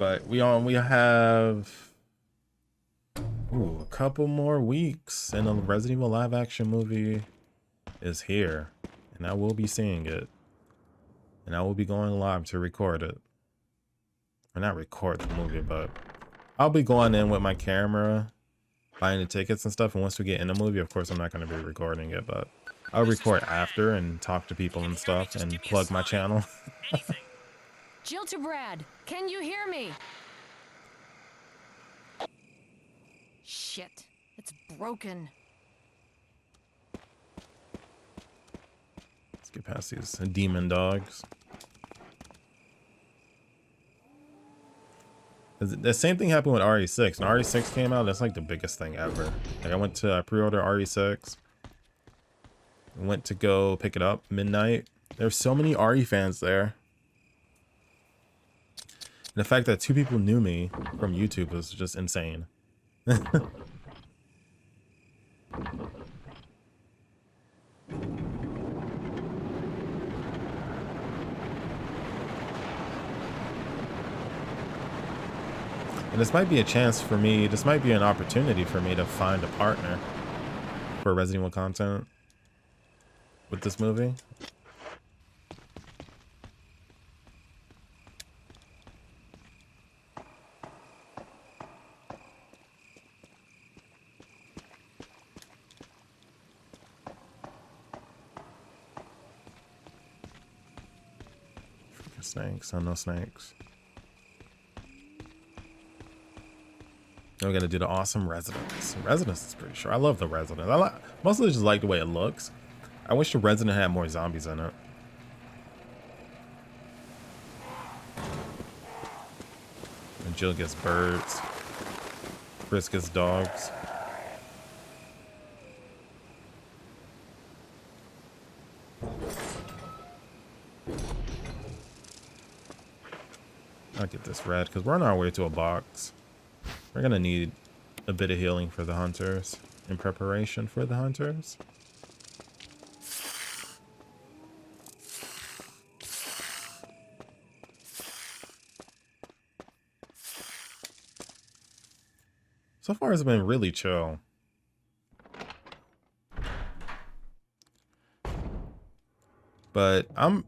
But we have a couple more weeks and a Resident Evil live action movie is here, and I will be seeing it, and I will be going live to record it. Or not record the movie, but I'll be going in with my camera, buying the tickets and stuff, and once we get in the movie, of course I'm not going to be recording it, but I'll record after and talk to people and stuff and plug my channel. Jill to Brad, can you hear me? Shit, it's broken. Let's get past these demon dogs. The same thing happened with RE6. When RE6 came out, that's like the biggest thing ever. Like I went to pre-order RE6. Went to go pick it up midnight. There's so many RE fans there. And the fact that 2 people knew me from YouTube was just insane. And this might be a chance for me, this might be an opportunity for me to find a partner for Resident Evil content with this movie. Freaking snakes, I know snakes. Now we gotta do the awesome Residence. Residence is pretty sure. I love the Residence. I mostly just like the way it looks. I wish the Resident had more zombies in it. And Jill gets birds. Chris gets dogs. I'll get this red because we're on our way to a box. We're gonna need a bit of healing for the hunters in preparation for the hunters. So far it's been really chill. But I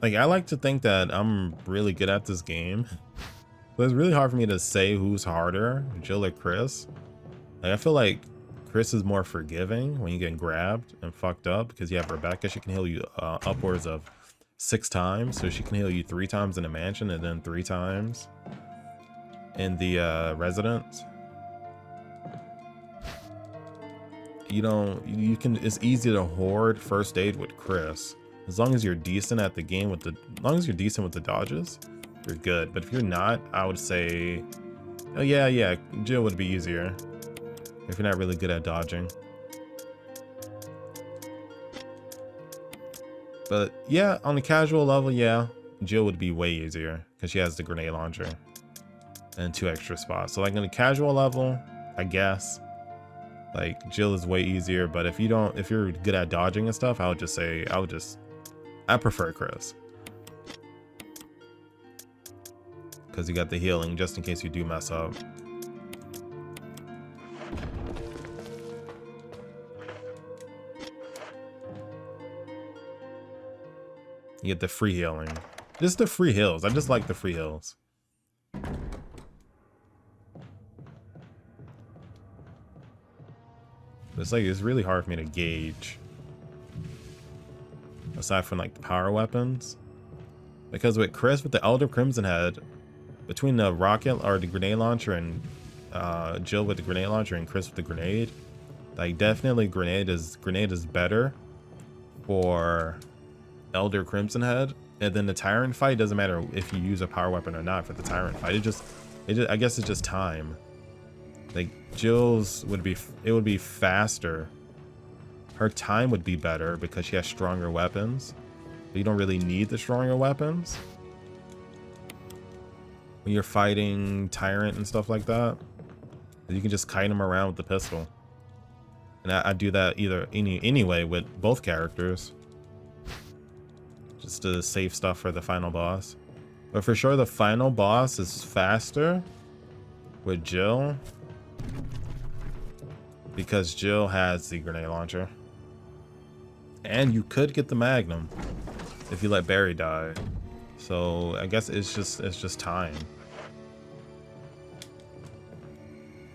like to think that I'm really good at this game. But it's really hard for me to say who's harder, Jill or Chris. Like, I feel like Chris is more forgiving when you get grabbed and fucked up because you have Rebecca. She can heal you upwards of 6 times. So she can heal you 3 times in the mansion and then 3 times in the residence. It's easy to hoard first aid with Chris. As long as you're decent at the game as long as you're decent with the dodges, you're good. But if you're not, I would say, oh yeah, Jill would be easier if you're not really good at dodging. But yeah, on the casual level, yeah, Jill would be way easier because she has the grenade launcher and 2 extra spots. So like on the casual level, I guess like Jill is way easier. But if you're good at dodging and stuff, I prefer Chris. Because you got the healing just in case you do mess up. You get the free healing. Just the free heals. I just like the free heals. It's really hard for me to gauge. Aside from like the power weapons. Because with Chris, with the Elder Crimson Head, between the rocket or the grenade launcher and Jill with the grenade launcher and Chris with the grenade, like definitely grenade is better for Elder Crimson Head. And then the Tyrant fight doesn't matter if you use a power weapon or not for the Tyrant fight. I guess it's just time. Like Jill's would be faster. Her time would be better because she has stronger weapons. But you don't really need the stronger weapons when you're fighting Tyrant and stuff like that. You can just kite them around with the pistol. And I do that anyway with both characters. Just to save stuff for the final boss. But for sure, the final boss is faster with Jill because Jill has the grenade launcher. And you could get the Magnum if you let Barry die. So I guess it's just time.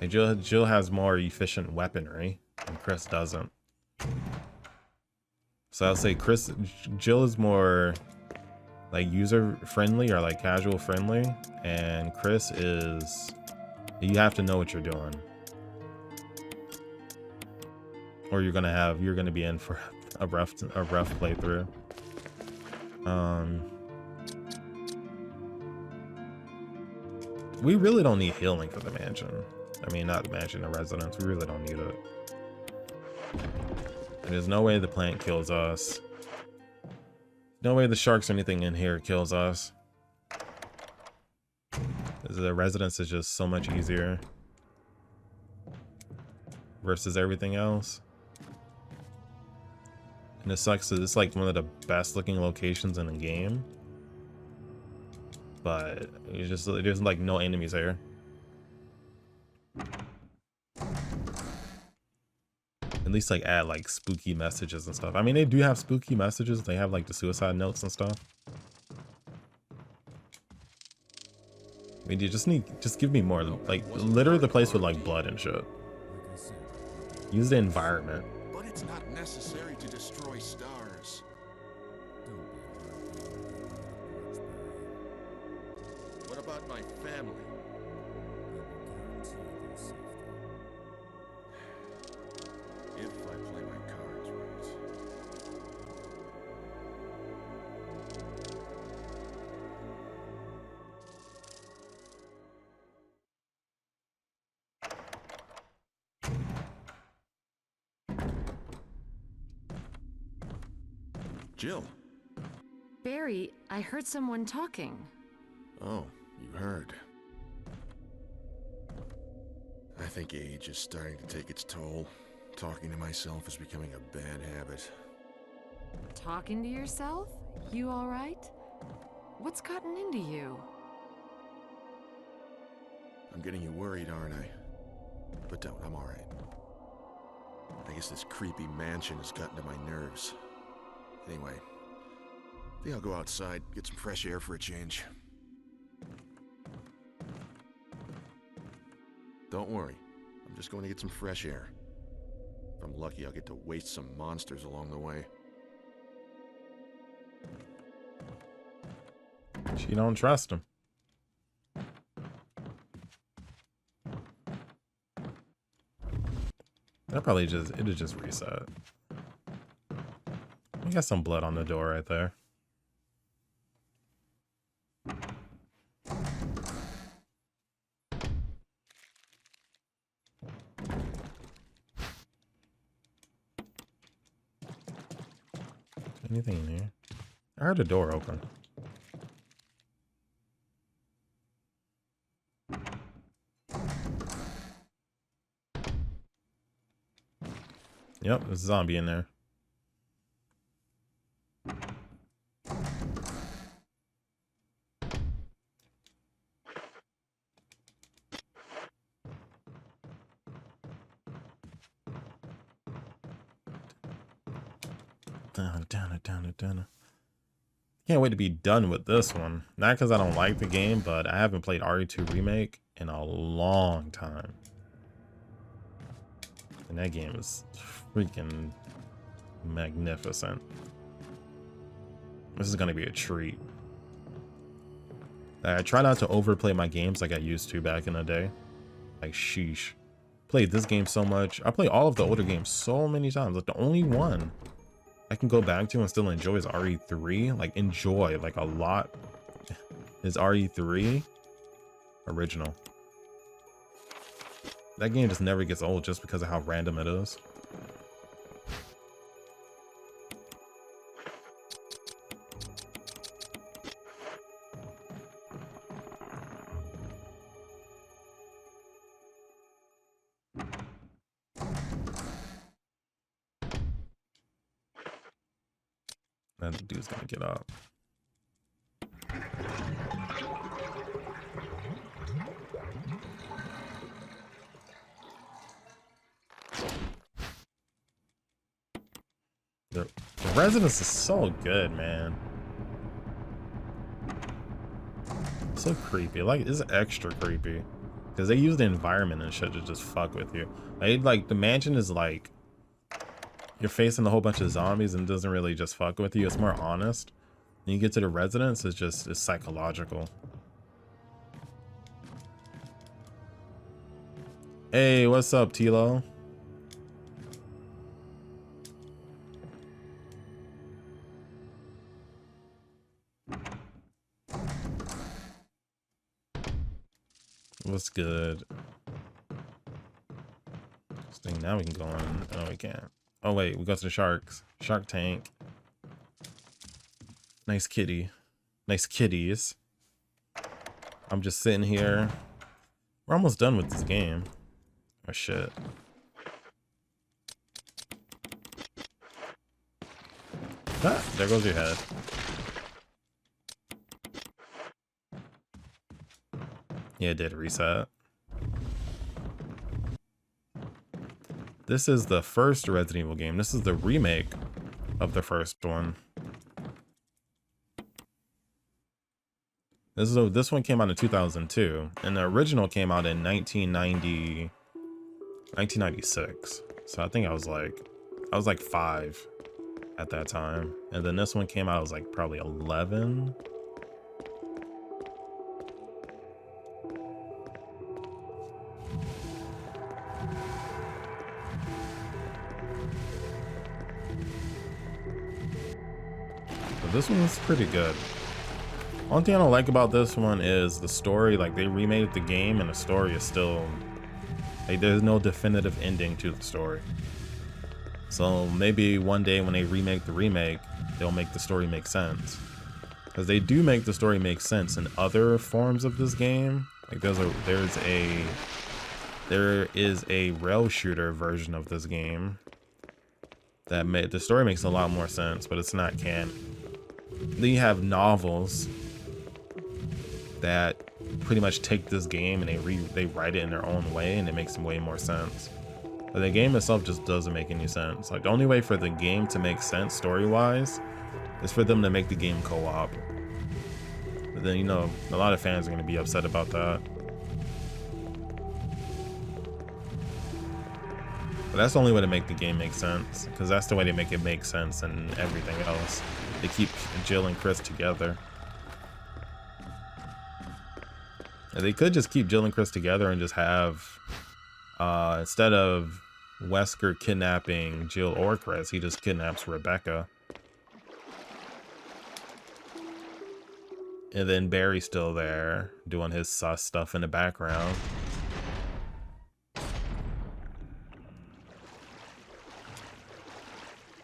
And Jill has more efficient weaponry, and Chris doesn't. So I'll say Jill is more like user friendly or like casual friendly, and Chris is, you have to know what you're doing, or you're gonna be in for a rough playthrough. We really don't need healing for the mansion. I mean, not the mansion, the residence. We really don't need it. And there's no way the plant kills us. No way the sharks or anything in here kills us. The residence is just so much easier versus everything else. And it sucks that it's like one of the best looking locations in the game, but there's like no enemies here. At least like add like spooky messages and stuff. I mean, they do have spooky messages. They have like the suicide notes and stuff. I mean, you just give me more. Like, litter the place with like blood and shit. Use the environment. But it's not necessary to destroy stars. What about my family? If I play my cards right. Jill. Barry, I heard someone talking. Oh, you heard. I think age is starting to take its toll. Talking to myself is becoming a bad habit. Talking to yourself? You all right? What's gotten into you? I'm getting you worried, aren't I? But don't, I'm alright. I guess this creepy mansion has gotten to my nerves. Anyway, I think I'll go outside, get some fresh air for a change. Don't worry, I'm just going to get some fresh air. If I'm lucky, I'll get to waste some monsters along the way. She don't trust him. It'll just reset. We got some blood on the door right there. Anything in here? I heard a door open. Yep, there's a zombie in there. Down. Can't wait to be done with this one. Not because I don't like the game, but I haven't played RE2 Remake in a long time. And that game is freaking magnificent. This is going to be a treat. I try not to overplay my games like I used to back in the day. Like, sheesh. Played this game so much. I play all of the older games so many times. Like, the only one I can go back to and still enjoy is RE3. Like, enjoy, like, a lot is RE3 original. That game just never gets old just because of how random it is. That dude's gonna get up. The Residence is so good, man. So creepy. Like, it's extra creepy. Because they use the environment and shit to just fuck with you. Like the mansion is like, you're facing a whole bunch of zombies and doesn't really just fuck with you. It's more honest. When you get to the Residence, it's psychological. Hey, what's up, Tilo? What's good? This thing, now we can go on. Oh, we can't. Oh, wait, we go to the sharks. Shark Tank. Nice kitty. Nice kitties. I'm just sitting here. We're almost done with this game. Oh, shit. Ah, there goes your head. Yeah, it did reset. This is the first Resident Evil game. This is the remake of the first one. This one came out in 2002, and the original came out in 1996. So I think I was like 5 at that time. And then this one came out, I was like probably 11. But this one's pretty good. One thing I don't like about this one is the story. Like, they remade the game and the story is still, like, there's no definitive ending to the story. So maybe one day when they remake the remake, they'll make the story make sense. Because they do make the story make sense in other forms of this game. Like, there is a rail shooter version of this game that the story makes a lot more sense, but it's not canon. Then you have novels that pretty much take this game and they write it in their own way, and it makes way more sense. But the game itself just doesn't make any sense. Like, the only way for the game to make sense story-wise is for them to make the game co-op. But then, you know, a lot of fans are going to be upset about that. But that's the only way to make the game make sense, because that's the way they make it make sense and everything else. They keep Jill and Chris together. And they could just keep Jill and Chris together and just have, instead of Wesker kidnapping Jill or Chris, he just kidnaps Rebecca. And then Barry's still there doing his sus stuff in the background.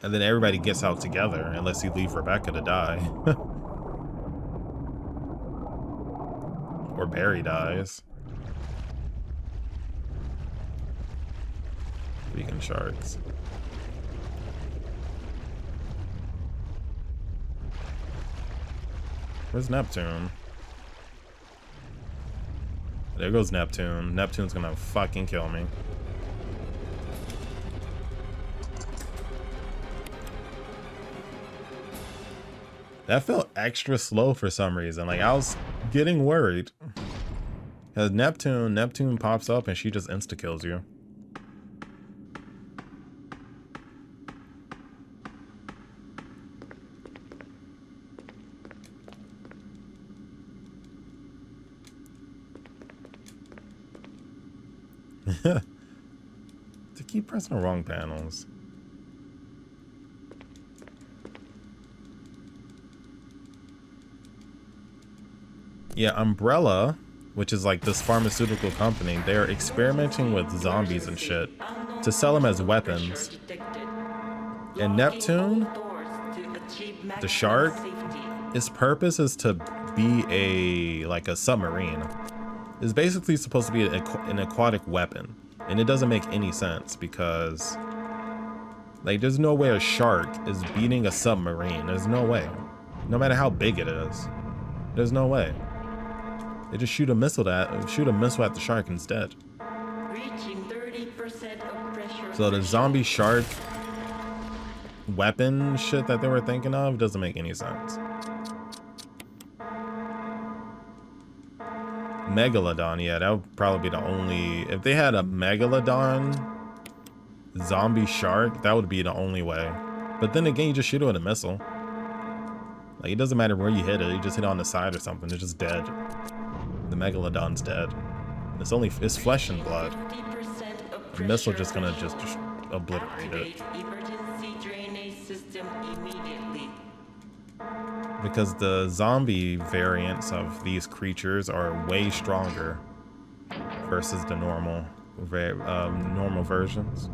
And then everybody gets out together unless you leave Rebecca to die. Or Barry dies. Vegan sharks. Where's Neptune? There goes Neptune. Neptune's gonna fucking kill me. That felt extra slow for some reason. Like, I was getting worried. Because Neptune pops up and she just insta-kills you. To keep pressing the wrong panels. Yeah, Umbrella, which is like this pharmaceutical company, they're experimenting with zombies and shit to sell them as weapons. And Neptune, the shark, its purpose is to be like a submarine. It's basically supposed to be an aquatic weapon. And it doesn't make any sense because, like, there's no way a shark is beating a submarine. There's no way. No matter how big it is. There's no way. They just shoot a missile at the shark instead. Reaching 30% of pressure. So the zombie shark weapon shit that they were thinking of doesn't make any sense. Megalodon, yeah, that would probably be the only... If they had a Megalodon zombie shark, that would be the only way. But then again, you just shoot it with a missile. Like, it doesn't matter where you hit it. You just hit it on the side or something. It's just dead. The Megalodon's dead. It's flesh and blood. The missile just gonna just obliterate it. Because the zombie variants of these creatures are way stronger versus the normal versions.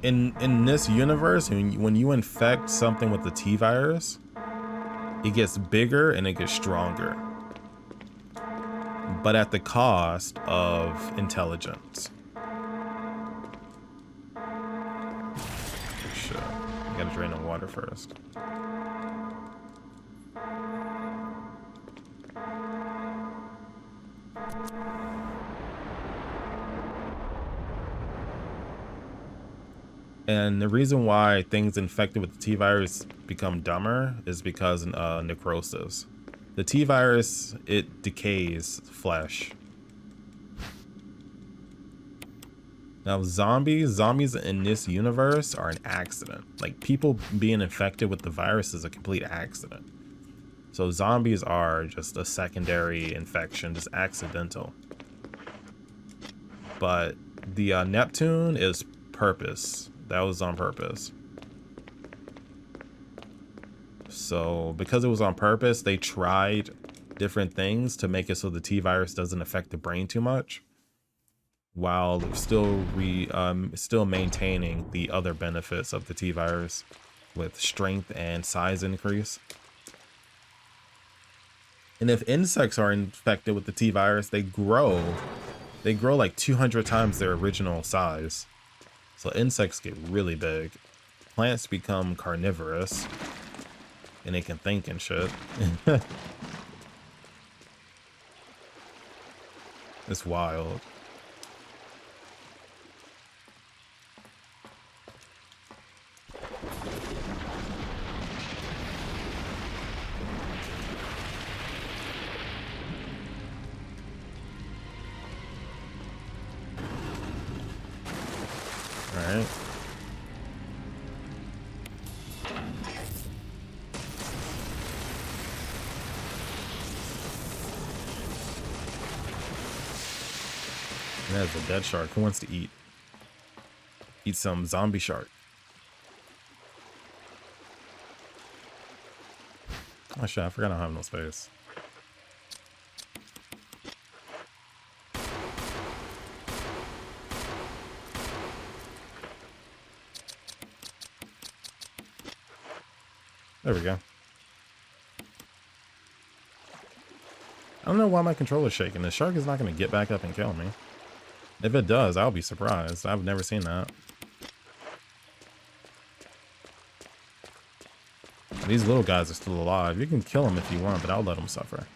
In this universe, when you infect something with the T virus, it gets bigger and it gets stronger, but at the cost of intelligence. Shit, I gotta drain the water first. And the reason why things infected with the T virus become dumber is because necrosis. The T virus, it decays flesh. Now zombies in this universe are an accident. Like, people being infected with the virus is a complete accident. So zombies are just a secondary infection, just accidental. But the Neptune is purpose. That was on purpose. So because it was on purpose, they tried different things to make it so the T virus doesn't affect the brain too much, while still maintaining the other benefits of the T virus with strength and size increase. And if insects are infected with the T virus, they grow like 200 times their original size. So insects get really big. Plants become carnivorous. And they can think and shit. It's wild. Alright. That's a dead shark. Who wants to eat? Eat some zombie shark. Oh shit, I forgot I don't have no space. There we go. I don't know why my controller's shaking. The shark is not going to get back up and kill me. If it does, I'll be surprised. I've never seen that. These little guys are still alive. You can kill them if you want, but I'll let them suffer.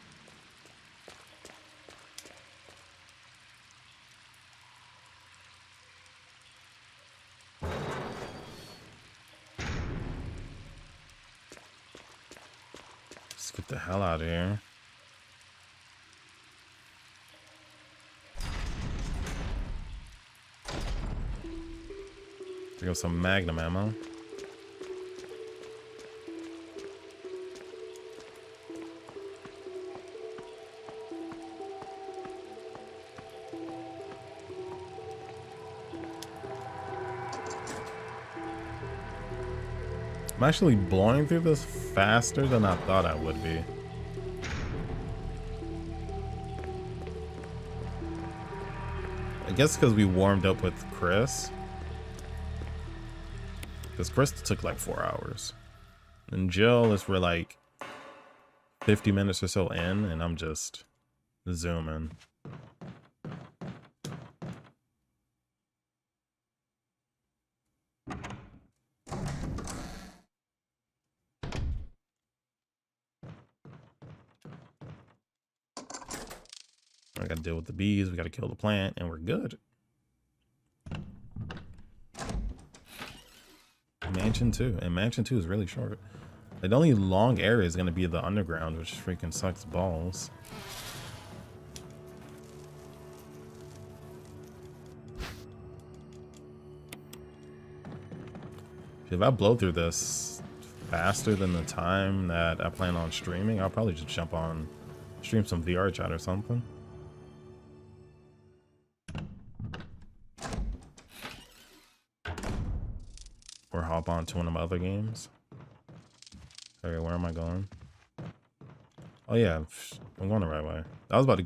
Let's get the hell out of here. We got some magnum ammo. I'm actually blowing through this faster than I thought I would be. I guess because we warmed up with Chris. Because Chris took like 4 hours. And Jill is we're like 50 minutes or so in, and I'm just zooming. I gotta deal with the bees, we gotta kill the plant, and we're good. Mansion 2, and Mansion 2 is really short. Like, the only long area is going to be the underground, which freaking sucks balls. If I blow through this faster than the time that I plan on streaming, I'll probably just jump on, stream some VR chat or something. Or hop on to one of my other games. Okay, where am I going? Oh yeah, I'm going the right way. I was about to